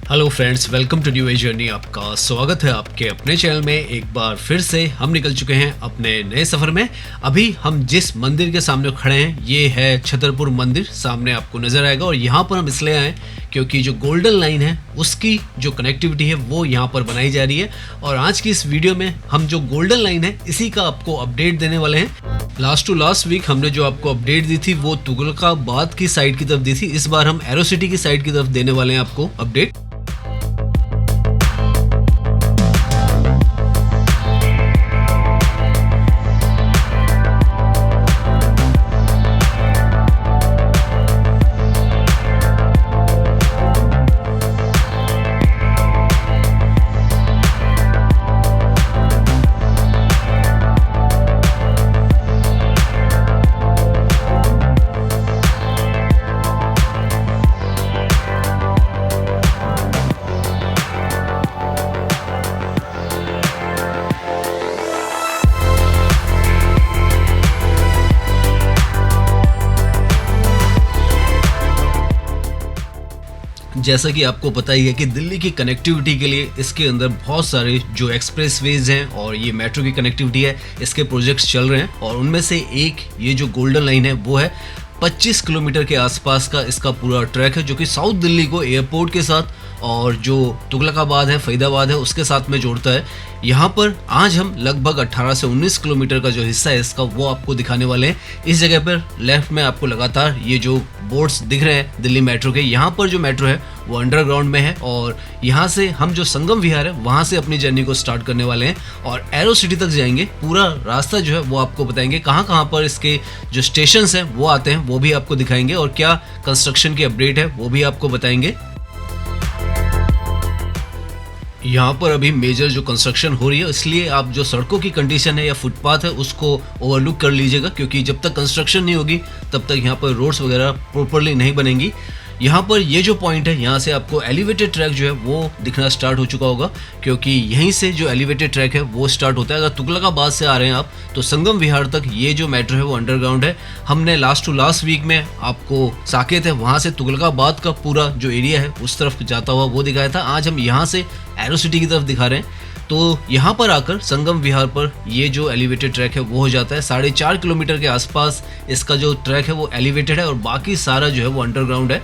Hello friends, welcome to New Age Journey. आपका स्वागत है आपके अपने चैनल में। एक बार फिर से हम निकल चुके हैं अपने नए सफ़र में। अभी हम जिस मंदिर के सामने खड़े हैं ये है छतरपुर मंदिर, सामने आपको नज़र आएगा। और यहाँ पर हम इसलिए आए क्योंकि जो गोल्डन लाइन है उसकी जो कनेक्टिविटी है वो यहाँ पर बनाई जा रही है। और आज की इस वीडियो में हम जो गोल्डन लाइन है इसी का आपको अपडेट देने वाले हैं। लास्ट वीक हमने जो आपको अपडेट दी थी वो तुगलकाबाद की साइड की तरफ दी थी। इस बार हम एरो सिटी की साइड की तरफ देने वाले हैं आपको अपडेट। जैसा कि आपको पता ही है कि दिल्ली की कनेक्टिविटी के लिए इसके अंदर बहुत सारे जो एक्सप्रेसवेज हैं और ये मेट्रो की कनेक्टिविटी है, इसके प्रोजेक्ट्स चल रहे हैं। और उनमें से एक ये जो गोल्डन लाइन है वो है 25 किलोमीटर के आसपास का इसका पूरा ट्रैक है, जो कि साउथ दिल्ली को एयरपोर्ट के साथ और जो तुगलकाबाद है, फरीदाबाद है, उसके साथ में जोड़ता है। यहाँ पर आज हम लगभग 18 से 19 किलोमीटर का जो हिस्सा है इसका वो आपको दिखाने वाले हैं। इस जगह पर लेफ्ट में आपको लगातार ये जो बोर्ड्स दिख रहे हैं दिल्ली मेट्रो के, यहाँ पर जो मेट्रो है वो अंडरग्राउंड में है। और यहाँ से हम जो संगम विहार है वहाँ से अपनी जर्नी को स्टार्ट करने वाले हैं और एरो सिटी तक जाएंगे। पूरा रास्ता जो है वो आपको बताएंगे, कहाँ कहाँ पर इसके जो स्टेशंस हैं वो आते हैं वो भी आपको दिखाएंगे, और क्या कंस्ट्रक्शन की अपडेट है वो भी आपको बताएंगे। यहाँ पर अभी मेजर जो कंस्ट्रक्शन हो रही है, इसलिए आप जो सड़कों की कंडीशन है या फुटपाथ है उसको ओवरलुक कर लीजिएगा, क्योंकि जब तक कंस्ट्रक्शन नहीं होगी तब तक यहाँ पर रोड्स वगैरह प्रॉपरली नहीं बनेंगी। यहाँ पर ये जो पॉइंट है यहाँ से आपको एलिवेटेड ट्रैक जो है वो दिखना स्टार्ट हो चुका होगा, क्योंकि यहीं से जो एलिवेटेड ट्रैक है वो स्टार्ट होता है। अगर तुगलकाबाद से आ रहे हैं आप तो संगम विहार तक ये जो मेट्रो है वो अंडरग्राउंड है। हमने लास्ट वीक में आपको साकेत है वहाँ से तुगलकाबाद का पूरा जो एरिया है उस तरफ जाता हुआ वो दिखाया था। आज हम यहाँ से एरो सिटी की तरफ दिखा रहे हैं। तो यहाँ पर आकर संगम विहार पर ये जो एलिवेटेड ट्रैक है वो हो जाता है। 4.5 किलोमीटर के आसपास इसका जो ट्रैक है वो एलिवेटेड है और बाकी सारा जो है वो अंडरग्राउंड है।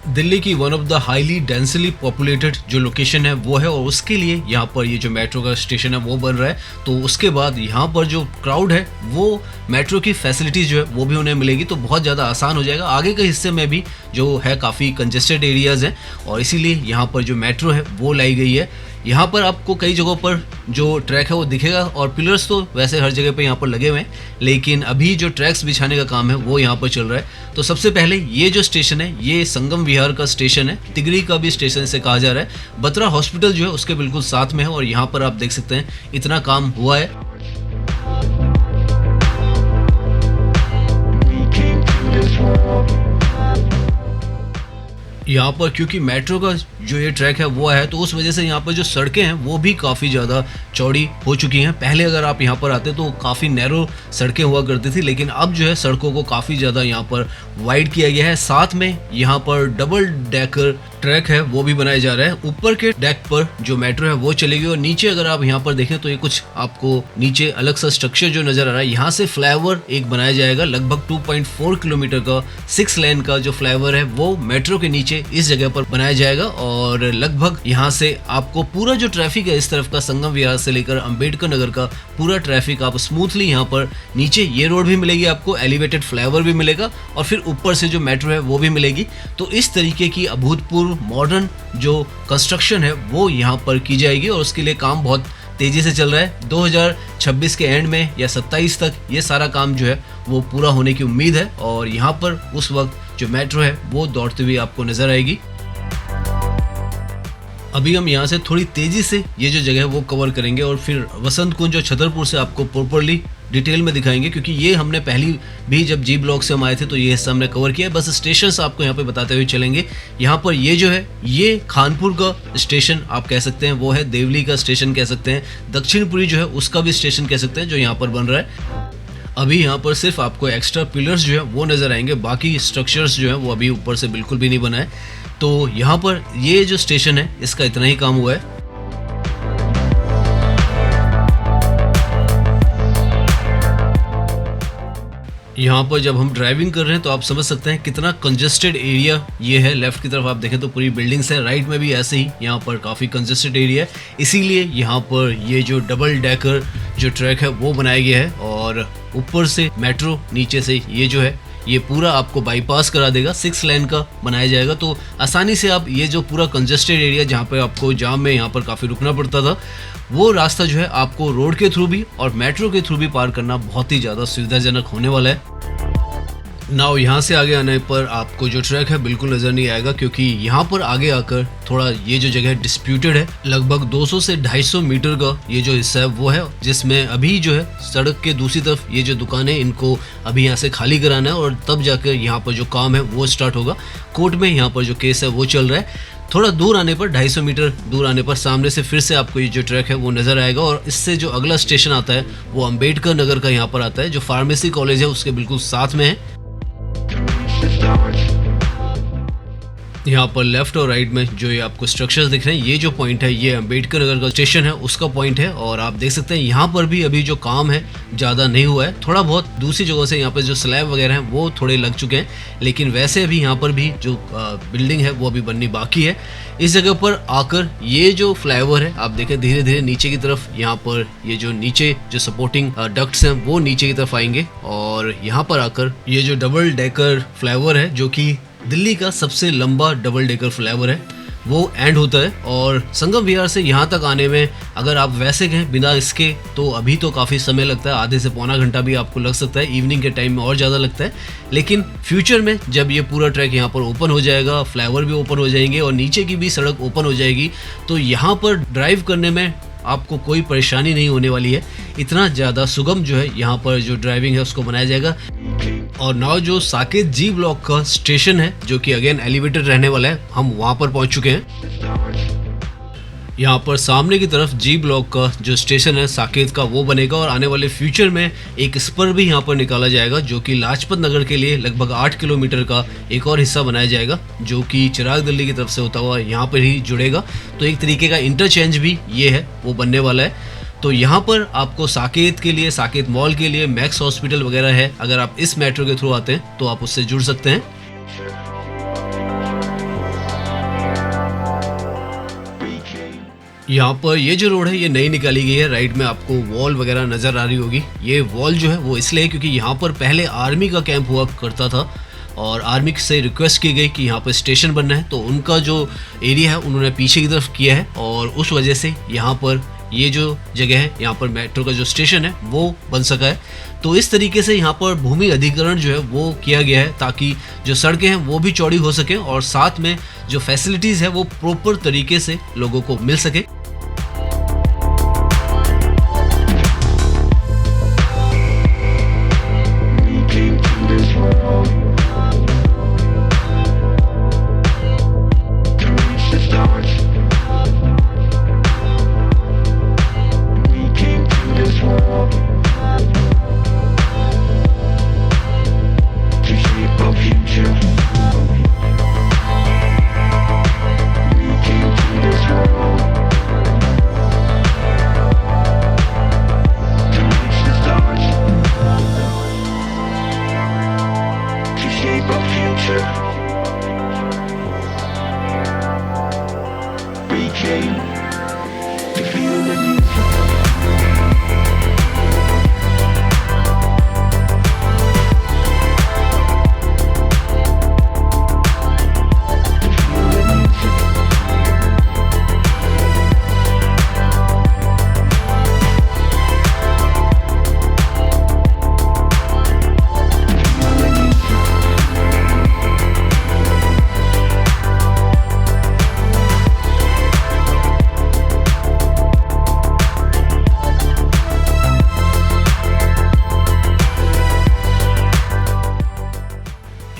दिल्ली की one of the highly densely populated जो लोकेशन है वो है, और उसके लिए यहाँ पर ये जो मेट्रो का स्टेशन है वो बन रहा है। तो उसके बाद यहाँ पर जो क्राउड है वो मेट्रो की फैसिलिटीज़ जो है वो भी उन्हें मिलेगी, तो बहुत ज़्यादा आसान हो जाएगा। आगे के हिस्से में भी जो है काफ़ी कंजेस्टेड एरियाज़ हैं और इसीलिए यहाँ पर जो मेट्रो है वो लाई गई है। यहाँ पर आपको कई जगहों पर जो ट्रैक है वो दिखेगा, और पिलर्स तो वैसे हर जगह पे यहाँ पर लगे हुए हैं, लेकिन अभी जो ट्रैक्स बिछाने का काम है वो यहाँ पर चल रहा है। तो सबसे पहले ये जो स्टेशन है ये संगम विहार का स्टेशन है, तिगरी का भी स्टेशन से कहा जा रहा है। बत्रा हॉस्पिटल जो है उसके बिल्कुल साथ में है, और यहाँ पर आप देख सकते हैं इतना काम हुआ है। यहाँ पर क्योंकि मेट्रो का जो ये ट्रैक है वो है, तो उस वजह से यहाँ पर जो सड़कें हैं वो भी काफ़ी ज़्यादा चौड़ी हो चुकी हैं। पहले अगर आप यहाँ पर आते तो काफ़ी नैरो सड़कें हुआ करती थी, लेकिन अब जो है सड़कों को काफ़ी ज़्यादा यहाँ पर वाइड किया गया है। साथ में यहाँ पर डबल डेकर ट्रैक है वो भी बनाया जा रहा है। ऊपर के डेक पर जो मेट्रो है वो चलेगी, और नीचे अगर आप यहाँ पर देखें तो ये कुछ आपको नीचे अलग सा स्ट्रक्चर जो नज़र आ रहा है, यहाँ से फ्लाईओवर एक बनाया जाएगा। लगभग 2.4 किलोमीटर का 6 लेन का जो फ्लाईओवर है वो मेट्रो के नीचे इस जगह पर बनाया जाएगा। और लगभग यहाँ से आपको पूरा जो ट्रैफिक है इस तरफ का संगम विहार से लेकर अंबेडकर नगर का पूरा ट्रैफिक आप स्मूथली यहाँ पर नीचे ये रोड भी मिलेगी, आपको एलिवेटेड फ्लाईओवर भी मिलेगा, और फिर ऊपर से जो मेट्रो है वो भी मिलेगी। तो इस तरीके की अभूतपूर्व मॉडर्न जो कंस्ट्रक्शन है वो यहाँ पर की जाएगी, और उसके लिए काम बहुत तेजी से चल रहा है। 2026 के एंड में या 27 तक ये सारा काम जो है वो पूरा होने की उम्मीद है, और यहाँ पर उस वक्त जो मेट्रो है वो दौड़ती हुई आपको नजर आएगी। अभी हम यहाँ से थोड़ी तेजी से ये जो जगह है वो कवर करेंगे, और फिर वसंत कुंज और छतरपुर से आपको प्रॉपरली डिटेल में दिखाएंगे, क्योंकि ये हमने पहली भी जब जी ब्लॉक से हम आए थे तो ये हिस्सा हमने कवर किया है। बस स्टेशन आपको यहाँ पे बताते हुए चलेंगे। यहाँ पर ये जो है ये खानपुर का स्टेशन आप कह सकते हैं, वो है देवली का स्टेशन कह सकते हैं, दक्षिणपुरी जो है उसका भी स्टेशन कह सकते हैं जो यहाँ पर बन रहा है। अभी यहाँ पर सिर्फ आपको एक्स्ट्रा पिलर्स जो है वो नज़र आएंगे, बाकी स्ट्रक्चर्स जो है वो अभी ऊपर से बिल्कुल भी नहीं बना है। तो यहाँ पर ये जो स्टेशन है इसका इतना ही काम हुआ है। यहाँ पर जब हम ड्राइविंग कर रहे हैं तो आप समझ सकते हैं कितना कंजेस्टेड एरिया ये है। लेफ्ट की तरफ आप देखें तो पूरी बिल्डिंग्स है, राइट में भी ऐसे ही यहाँ पर काफ़ी कंजेस्टेड एरिया है। इसीलिए यहाँ पर ये जो डबल डेकर जो ट्रैक है वो बनाया गया है और ऊपर से मेट्रो, नीचे से ये जो है ये पूरा आपको बाईपास करा देगा, 6 लेन का बनाया जाएगा। तो आसानी से आप ये जो पूरा कंजेस्टेड एरिया जहाँ पे आपको जाम में यहाँ पर काफ़ी रुकना पड़ता था, वो रास्ता जो है आपको रोड के थ्रू भी और मेट्रो के थ्रू भी पार करना बहुत ही ज़्यादा सुविधाजनक होने वाला है। नाउ यहाँ से आगे आने पर आपको जो ट्रैक है बिल्कुल नज़र नहीं आएगा, क्योंकि यहाँ पर आगे आकर थोड़ा ये जो जगह डिस्प्यूटेड है। लगभग 200 से 250 मीटर का ये जो हिस्सा है वो है, जिसमें अभी जो है सड़क के दूसरी तरफ ये जो दुकानें, इनको अभी यहाँ से खाली कराना है और तब जाकर यहाँ पर जो काम है वो स्टार्ट होगा। कोर्ट में यहाँ पर जो केस है वो चल रहा है। थोड़ा दूर आने पर 250 मीटर दूर आने पर सामने से फिर से आपको ये जो ट्रैक है वो नज़र आएगा और इससे जो अगला स्टेशन आता है वो अम्बेडकर नगर का यहाँ पर आता है, जो फार्मेसी कॉलेज है उसके बिल्कुल साथ में है। यहाँ पर लेफ्ट और राइट में जो ये आपको स्ट्रक्चर्स दिख रहे हैं, ये जो पॉइंट है ये अम्बेडकर नगर का स्टेशन है उसका पॉइंट है। और आप देख सकते हैं यहाँ पर भी अभी जो काम है ज़्यादा नहीं हुआ है, थोड़ा बहुत दूसरी जगहों से यहाँ पर जो स्लैब वगैरह हैं वो थोड़े लग चुके हैं, लेकिन वैसे अभी यहाँ पर भी जो बिल्डिंग है वो अभी बननी बाकी है। इस जगह पर आकर ये जो फ्लाईओवर है आप देखें धीरे धीरे नीचे की तरफ, यहाँ पर ये जो नीचे जो सपोर्टिंग डक्ट्स हैं वो नीचे की तरफ आएंगे और यहाँ पर आकर ये जो डबल डेकर फ्लाईओवर है, जो कि दिल्ली का सबसे लंबा डबल डेकर फ्लाईओवर है, वो एंड होता है। और संगम विहार से यहाँ तक आने में अगर आप वैसे गए बिना इसके तो अभी तो काफ़ी समय लगता है, आधे से पौना घंटा भी आपको लग सकता है, इवनिंग के टाइम में और ज़्यादा लगता है। लेकिन फ्यूचर में जब ये पूरा ट्रैक यहाँ पर ओपन हो जाएगा, फ्लाईओवर भी ओपन हो जाएंगे और नीचे की भी सड़क ओपन हो जाएगी, तो यहाँ पर ड्राइव करने में आपको कोई परेशानी नहीं होने वाली है। इतना ज़्यादा सुगम जो है यहाँ पर जो ड्राइविंग है उसको बनाया जाएगा। और नाउ जो साकेत जी ब्लॉक का स्टेशन है, जो कि अगेन एलिवेटेड रहने वाला है, हम वहाँ पर पहुँच चुके हैं। यहाँ पर सामने की तरफ जी ब्लॉक का जो स्टेशन है साकेत का वो बनेगा और आने वाले फ्यूचर में एक स्पर भी यहाँ पर निकाला जाएगा, जो कि लाजपत नगर के लिए लगभग 8 किलोमीटर का एक और हिस्सा बनाया जाएगा, जो कि चिराग दिल्ली की तरफ से होता हुआ यहाँ पर ही जुड़ेगा। तो एक तरीके का इंटरचेंज भी ये है वो बनने वाला है। तो यहाँ पर आपको साकेत के लिए, साकेत मॉल के लिए मैक्स हॉस्पिटल वगैरह है, अगर आप इस मेट्रो के थ्रू आते हैं तो आप उससे जुड़ सकते हैं। यहाँ पर ये जो रोड है ये नई निकाली गई है, राइट में आपको वॉल वगैरह नज़र आ रही होगी। ये वॉल जो है वो इसलिए क्योंकि यहाँ पर पहले आर्मी का कैंप हुआ करता था और आर्मी से रिक्वेस्ट की गई कि यहाँ पर स्टेशन बनना है, तो उनका जो एरिया है उन्होंने पीछे की तरफ किया है और उस वजह से यहाँ पर ये जो जगह है यहाँ पर मेट्रो का जो स्टेशन है वो बन सका है। तो इस तरीके से यहाँ पर भूमि अधिग्रहण जो है वो किया गया है ताकि जो सड़कें हैं वो भी चौड़ी हो सके और साथ में जो फैसिलिटीज़ है वो प्रॉपर तरीके से लोगों को मिल सके।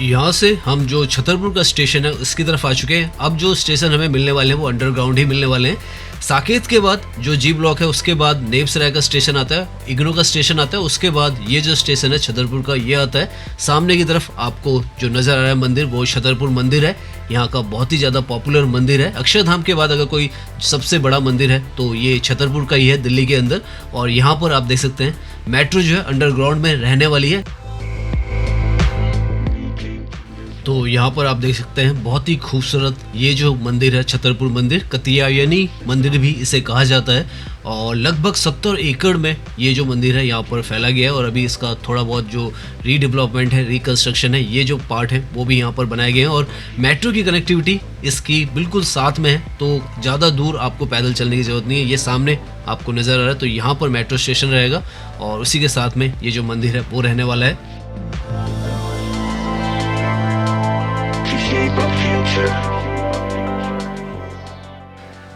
यहाँ से हम जो छतरपुर का स्टेशन है उसकी तरफ आ चुके हैं। अब जो स्टेशन हमें मिलने वाले हैं वो अंडरग्राउंड ही मिलने वाले हैं। साकेत के बाद जो जी ब्लॉक है उसके बाद नेपसराय का स्टेशन आता है, इग्नू का स्टेशन आता है, उसके बाद ये जो स्टेशन है छतरपुर का ये आता है। सामने की तरफ आपको जो नज़र आ रहा है मंदिर वो छतरपुर मंदिर है। यहाँ का बहुत ही ज़्यादा पॉपुलर मंदिर है। अक्षरधाम के बाद अगर कोई सबसे बड़ा मंदिर है तो ये छतरपुर का ही है दिल्ली के अंदर। और यहाँ पर आप देख सकते हैं मेट्रो जो है अंडरग्राउंड में रहने वाली है। तो यहाँ पर आप देख सकते हैं बहुत ही खूबसूरत ये जो मंदिर है छतरपुर मंदिर, कात्यायनी मंदिर भी इसे कहा जाता है। और लगभग 70 एकड़ में ये जो मंदिर है यहाँ पर फैला गया है। और अभी इसका थोड़ा बहुत जो रीडेवलपमेंट है, रिकंस्ट्रक्शन है, ये जो पार्ट है वो भी यहाँ पर बनाए गए हैं। और मेट्रो की कनेक्टिविटी इसकी बिल्कुल साथ में है, तो ज़्यादा दूर आपको पैदल चलने की ज़रूरत नहीं है। ये सामने आपको नज़र आ रहा है, तो यहाँ पर मेट्रो स्टेशन रहेगा और उसी के साथ में ये जो मंदिर है वो रहने वाला है।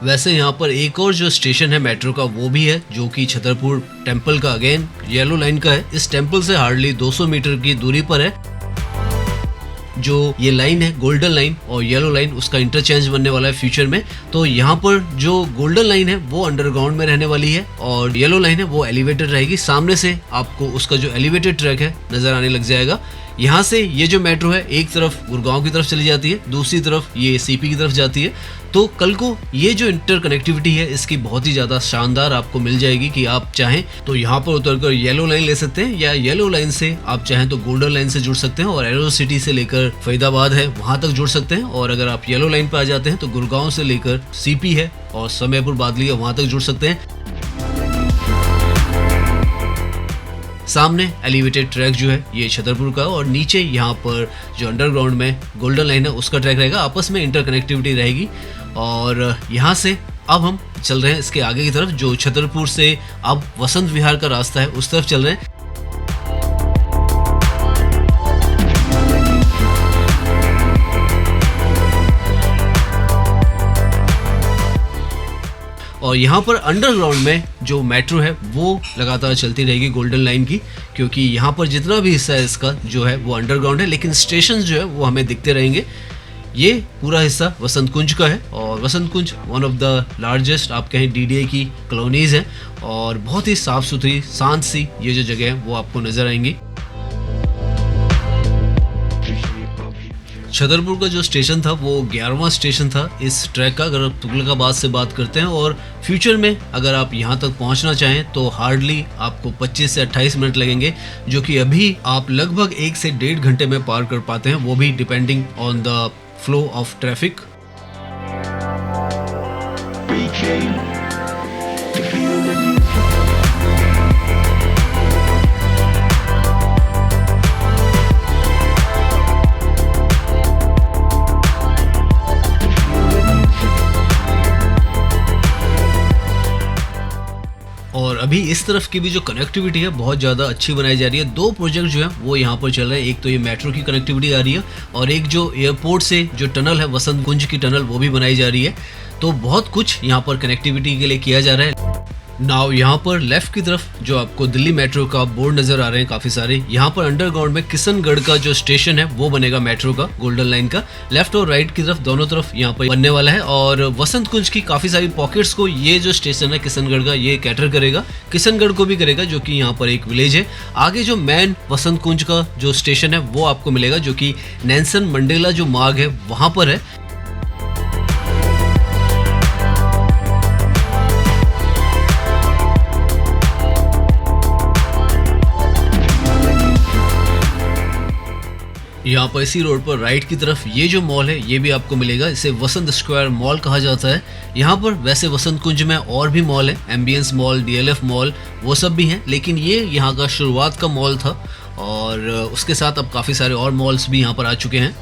वैसे यहाँ पर एक और जो स्टेशन है मेट्रो का वो भी है, जो कि छतरपुर टेम्पल का अगेन येलो लाइन का है। इस टेम्पल से हार्डली 200 मीटर की दूरी पर है। जो ये लाइन है गोल्डन लाइन और येलो लाइन, उसका इंटरचेंज बनने वाला है फ्यूचर में। तो यहाँ पर जो गोल्डन लाइन है वो अंडरग्राउंड में रहने वाली है और येलो लाइन है वो एलिवेटेड रहेगी। सामने से आपको उसका जो एलिवेटेड ट्रैक है नजर आने लग जाएगा। यहाँ से ये जो मेट्रो है एक तरफ गुड़गांव की तरफ चली जाती है, दूसरी तरफ ये सीपी की तरफ जाती है। तो कल को ये जो इंटरकनेक्टिविटी है इसकी बहुत ही ज़्यादा शानदार आपको मिल जाएगी कि आप चाहें तो यहाँ पर उतरकर येलो लाइन ले सकते हैं, या येलो लाइन से आप चाहें तो गोल्डन लाइन से जुड़ सकते हैं और एरो सिटी से लेकर फरीदाबाद है वहाँ तक जुड़ सकते हैं। और अगर आप येलो लाइन पर आ जाते हैं तो गुड़गांव से लेकर सीपी है और समयपुर बादली है वहाँ तक जुड़ सकते हैं। सामने एलिवेटेड ट्रैक जो है ये छतरपुर का, और नीचे यहाँ पर जो अंडरग्राउंड में गोल्डन लाइन है उसका ट्रैक रहेगा। आपस में इंटरकनेक्टिविटी रहेगी। और यहाँ से अब हम चल रहे हैं इसके आगे की तरफ, जो छतरपुर से अब वसंत विहार का रास्ता है उस तरफ चल रहे हैं। और यहाँ पर अंडरग्राउंड में जो मेट्रो है वो लगातार चलती रहेगी गोल्डन लाइन की, क्योंकि यहाँ पर जितना भी हिस्सा है इसका जो है वो अंडरग्राउंड है, लेकिन स्टेशन जो है वो हमें दिखते रहेंगे। ये पूरा हिस्सा वसंत कुंज का है और वसंत कुंज वन ऑफ द लार्जेस्ट आप कहें डीडीए की कॉलोनीज है और बहुत ही साफ सुथरी शांत सी ये जो जगह है वो आपको नजर आएंगी। छतरपुर का जो स्टेशन था वो 11वां स्टेशन था इस ट्रैक का, अगर आप तुगलकाबाद से बात करते हैं। और फ्यूचर में अगर आप यहाँ तक पहुँचना चाहें तो हार्डली आपको 25 से 28 मिनट लगेंगे, जो कि अभी आप लगभग 1 से 1.5 घंटे में पार कर पाते हैं, वो भी depending on the flow of traffic. और अभी इस तरफ की भी जो कनेक्टिविटी है बहुत ज़्यादा अच्छी बनाई जा रही है। 2 प्रोजेक्ट जो है वो यहाँ पर चल रहे हैं। एक तो ये मेट्रो की कनेक्टिविटी आ रही है और एक जो एयरपोर्ट से जो टनल है वसंत कुंज की टनल वो भी बनाई जा रही है। तो बहुत कुछ यहाँ पर कनेक्टिविटी के लिए किया जा रहा है। नाउ यहाँ पर लेफ्ट की तरफ जो आपको दिल्ली मेट्रो का बोर्ड नजर आ रहे हैं काफी सारे। यहाँ पर अंडरग्राउंड में किशनगढ़ का जो स्टेशन है वो बनेगा मेट्रो का गोल्डन लाइन का। लेफ्ट और राइट की तरफ दोनों तरफ यहाँ पर बनने वाला है। और वसंत कुंज की काफी सारी पॉकेट्स को ये जो स्टेशन है किशनगढ़ का ये कैटर करेगा, किशनगढ़ को भी करेगा जो कि यहाँ पर एक विलेज है। आगे जो मेन वसंत कुंज का जो स्टेशन है वो आपको मिलेगा जो कि नेल्सन मंडेला जो मार्ग है वहां पर है। यहाँ पर इसी रोड पर राइट की तरफ ये जो मॉल है ये भी आपको मिलेगा, इसे वसंत स्क्वायर मॉल कहा जाता है। यहाँ पर वैसे वसंत कुंज में और भी मॉल है, एम्बियंस मॉल, डीएलएफ मॉल, वो सब भी हैं, लेकिन ये यहाँ का शुरुआत का मॉल था और उसके साथ अब काफ़ी सारे और मॉल्स भी यहाँ पर आ चुके हैं।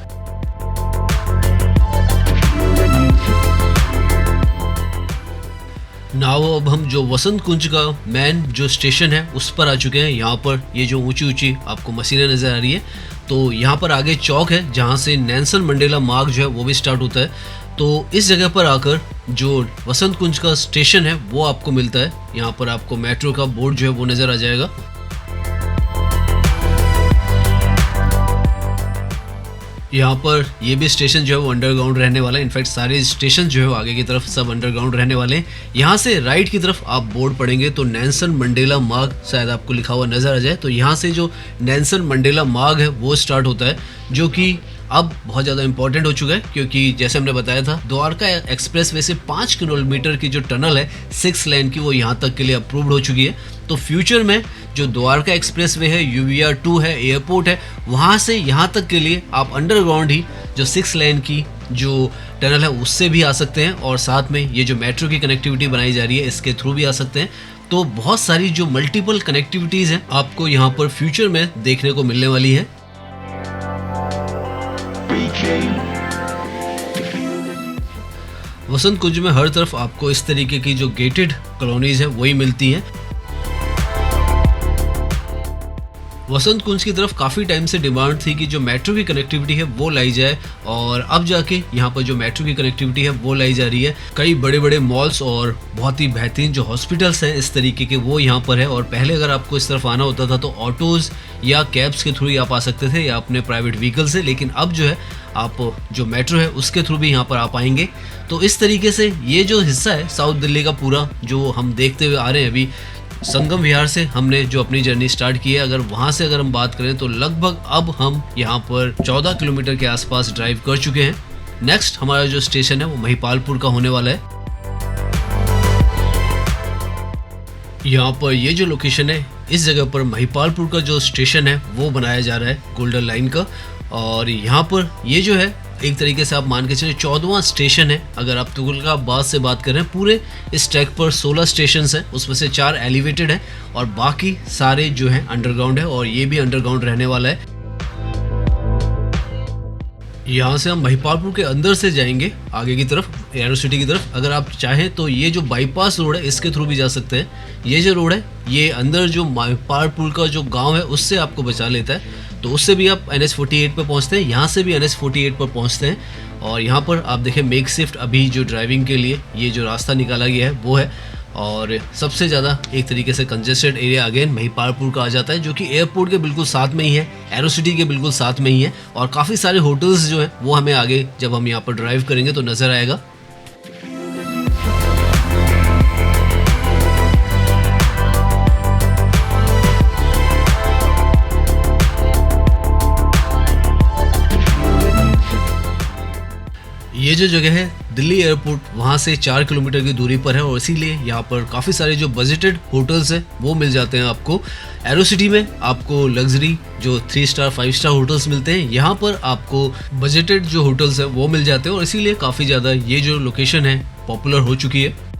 नाउ अब हम जो वसंत कुंज का मेन जो स्टेशन है उस पर आ चुके हैं। यहाँ पर ये जो ऊंची ऊंची आपको मशीनें नजर आ रही है, तो यहाँ पर आगे चौक है जहाँ से नेल्सन मंडेला मार्ग जो है वो भी स्टार्ट होता है। तो इस जगह पर आकर जो वसंत कुंज का स्टेशन है वो आपको मिलता है। यहाँ पर आपको मेट्रो का बोर्ड जो है वो नजर आ जाएगा। यहाँ पर ये भी स्टेशन जो है वो अंडरग्राउंड रहने वाला है। इनफैक्ट सारे स्टेशन जो है वो आगे की तरफ सब अंडरग्राउंड रहने वाले हैं। यहाँ से राइट की तरफ आप बोर्ड पढ़ेंगे तो नेल्सन मंडेला मार्ग शायद आपको लिखा हुआ नजर आ जाए। तो यहाँ से जो नेल्सन मंडेला मार्ग है वो स्टार्ट होता है, जो कि अब बहुत ज़्यादा इंपॉर्टेंट हो चुका है, क्योंकि जैसे हमने बताया था द्वारका एक्सप्रेस वे से 5 किलोमीटर की जो टनल है 6 लेन की, वो यहाँ तक के लिए अप्रूव्ड हो चुकी है। तो फ्यूचर में जो द्वारका एक्सप्रेस वे है, UVR 2 है, एयरपोर्ट है, वहाँ से यहाँ तक के लिए आप अंडरग्राउंड ही जो 6 लेन की जो टनल है उससे भी आ सकते हैं, और साथ में ये जो मेट्रो की कनेक्टिविटी बनाई जा रही है इसके थ्रू भी आ सकते हैं। तो बहुत सारी जो मल्टीपल कनेक्टिविटीज़ हैं आपको यहाँ पर फ्यूचर में देखने को मिलने वाली है। वसंत कुंज में हर तरफ आपको इस तरीके की जो गेटेड कॉलोनीज है वही मिलती हैं। वसंत कुंज की तरफ काफ़ी टाइम से डिमांड थी कि जो मेट्रो की कनेक्टिविटी है वो लाई जाए, और अब जाके यहाँ पर जो मेट्रो की कनेक्टिविटी है वो लाई जा रही है। कई बड़े बड़े मॉल्स और बहुत ही बेहतरीन जो हॉस्पिटल्स हैं इस तरीके के वो यहाँ पर है। और पहले अगर आपको इस तरफ आना होता था तो ऑटोज़ या कैब्स के थ्रू ही आप आ सकते थे, या अपने प्राइवेट व्हीकल से, लेकिन अब जो है आप जो मेट्रो है उसके थ्रू भी यहाँ पर आ पाएंगे। तो इस तरीके से ये जो हिस्सा है साउथ दिल्ली का पूरा जो हम देखते हुए आ रहे हैं अभी, संगम विहार से हमने जो अपनी जर्नी स्टार्ट की है, अगर वहाँ से अगर हम बात करें तो लगभग अब हम यहाँ पर 14 किलोमीटर के आसपास ड्राइव कर चुके हैं। नेक्स्ट हमारा जो स्टेशन है वो महिपालपुर का होने वाला है। यहाँ पर ये जो लोकेशन है इस जगह पर महिपालपुर का जो स्टेशन है वो बनाया जा रहा है गोल्डन लाइन का, और यहाँ पर ये जो है एक तरीके से आप मान के चलिए 14वां स्टेशन है। अगर आप तुगलकाबाद से बात करें, पूरे इस ट्रैक पर 16 स्टेशन हैं, उसमें से 4 एलिवेटेड हैं और बाकी सारे जो हैं अंडरग्राउंड है, और ये भी अंडरग्राउंड रहने वाला है। यहाँ से हम महिपालपुर के अंदर से जाएंगे आगे की तरफ, एरो सिटी की तरफ। अगर आप चाहें तो ये जो बाईपास रोड है इसके थ्रू भी जा सकते हैं। ये जो रोड है ये अंदर जो महिपालपुर का जो गांव है उससे आपको बचा लेता है, तो उससे भी आप NH48 पर पहुंचते हैं, यहाँ से भी NH48 पर पहुंचते हैं। और यहाँ पर आप देखें मेक शिफ्ट अभी जो ड्राइविंग के लिए ये जो रास्ता निकाला गया है वो है, और सबसे ज़्यादा एक तरीके से कंजेस्टेड एरिया अगेन महिपालपुर का आ जाता है, जो कि एयरपोर्ट के बिल्कुल साथ में ही है, एरो सिटी के बिल्कुल साथ में ही है, और काफ़ी सारे होटल्स जो हैं वो हमें आगे जब हम यहाँ पर ड्राइव करेंगे तो नज़र आएगा। ये जो जगह है दिल्ली एयरपोर्ट वहाँ से 4 किलोमीटर की दूरी पर है, और इसीलिए यहाँ पर काफ़ी सारे जो बजटेड होटल्स हैं वो मिल जाते हैं आपको। एरो सिटी में आपको लग्जरी जो 3 स्टार 5 स्टार होटल्स मिलते हैं, यहाँ पर आपको बजटेड जो होटल्स हैं वो मिल जाते हैं, और इसीलिए काफ़ी ज़्यादा ये जो लोकेशन है पॉपुलर हो चुकी है।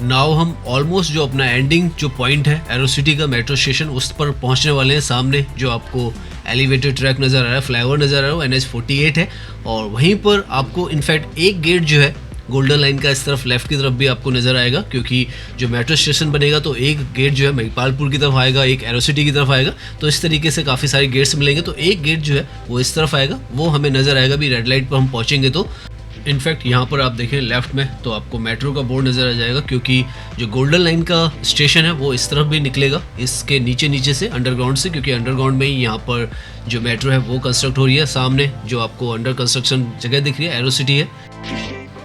नाउ हम ऑलमोस्ट जो अपना एंडिंग जो पॉइंट है एरो सिटी का मेट्रो स्टेशन उस पर पहुंचने वाले हैं। सामने जो आपको एलिवेटेड ट्रैक नज़र आ रहा है, फ्लाईओवर नज़र आ रहा है, वो NH48 है, और वहीं पर आपको इनफैक्ट एक गेट जो है गोल्डन लाइन का इस तरफ लेफ्ट की तरफ भी आपको नज़र आएगा, क्योंकि जो मेट्रो स्टेशन बनेगा तो एक गेट जो है महिपालपुर की तरफ आएगा, एक एरो सिटी की तरफ आएगा, तो इस तरीके से काफ़ी सारे गेट्स मिलेंगे। तो एक गेट जो है वो इस तरफ आएगा, वो हमें नज़र आएगा भी रेड लाइट पर हम पहुँचेंगे तो। इनफैक्ट यहाँ पर आप देखें लेफ्ट में तो आपको मेट्रो का बोर्ड नज़र आ जाएगा, क्योंकि जो गोल्डन लाइन का स्टेशन है वो इस तरफ भी निकलेगा, इसके नीचे से अंडरग्राउंड से, क्योंकि अंडरग्राउंड में ही यहाँ पर जो मेट्रो है वो कंस्ट्रक्ट हो रही है। सामने जो आपको अंडर कंस्ट्रक्शन जगह दिख रही है एरो सिटी है।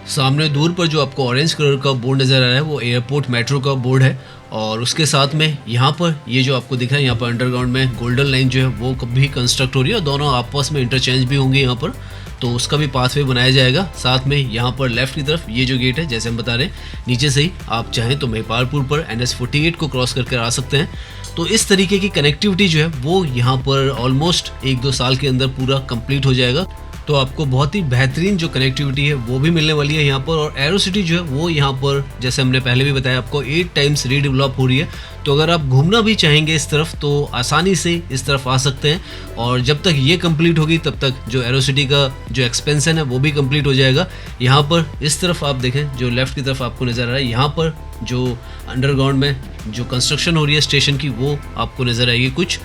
सामने दूर पर जो आपको ऑरेंज कलर का बोर्ड नज़र आ रहा है वो एयरपोर्ट मेट्रो का बोर्ड है, और उसके साथ में यहाँ पर ये जो आपको दिख रहा है यहाँ पर अंडरग्राउंड में गोल्डन लाइन जो है वो कभी कंस्ट्रक्ट हो रही है, और दोनों आपस में इंटरचेंज भी होंगे यहाँ पर, तो उसका भी पाथवे बनाया जाएगा। साथ में यहाँ पर लेफ्ट की तरफ ये जो गेट है जैसे हम बता रहे हैं, नीचे से ही आप चाहें तो महिपालपुर पर NH48 को क्रॉस करके आ सकते हैं। तो इस तरीके की कनेक्टिविटी जो है वो यहाँ पर ऑलमोस्ट 1-2 साल के अंदर पूरा कंप्लीट हो जाएगा, तो आपको बहुत ही बेहतरीन जो कनेक्टिविटी है वो भी मिलने वाली है यहाँ पर। और एरो सिटी जो है वो यहाँ पर जैसे हमने पहले भी बताया आपको 8 टाइम्स रीडेवलप हो रही है, तो अगर आप घूमना भी चाहेंगे इस तरफ तो आसानी से इस तरफ आ सकते हैं, और जब तक ये कंप्लीट होगी तब तक जो एरो सिटी का जो एक्सपेंशन है वो भी कंप्लीट हो जाएगा। यहाँ पर इस तरफ आप देखें जो लेफ्ट की तरफ आपको नज़र आ रहा है, यहाँ पर जो अंडरग्राउंड में जो कंस्ट्रक्शन हो रही है स्टेशन की वो आपको नज़र आएगी कुछ,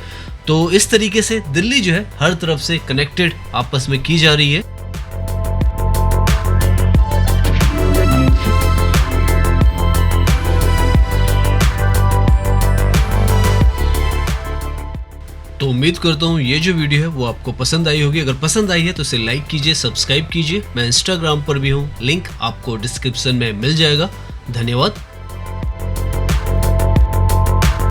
तो इस तरीके से दिल्ली जो है हर तरफ से कनेक्टेड आपस में की जा रही है। तो उम्मीद करता हूँ ये जो वीडियो है वो आपको पसंद आई होगी। अगर पसंद आई है तो इसे लाइक कीजिए, सब्सक्राइब कीजिए। मैं इंस्टाग्राम पर भी हूँ, लिंक आपको डिस्क्रिप्शन में मिल जाएगा। धन्यवाद।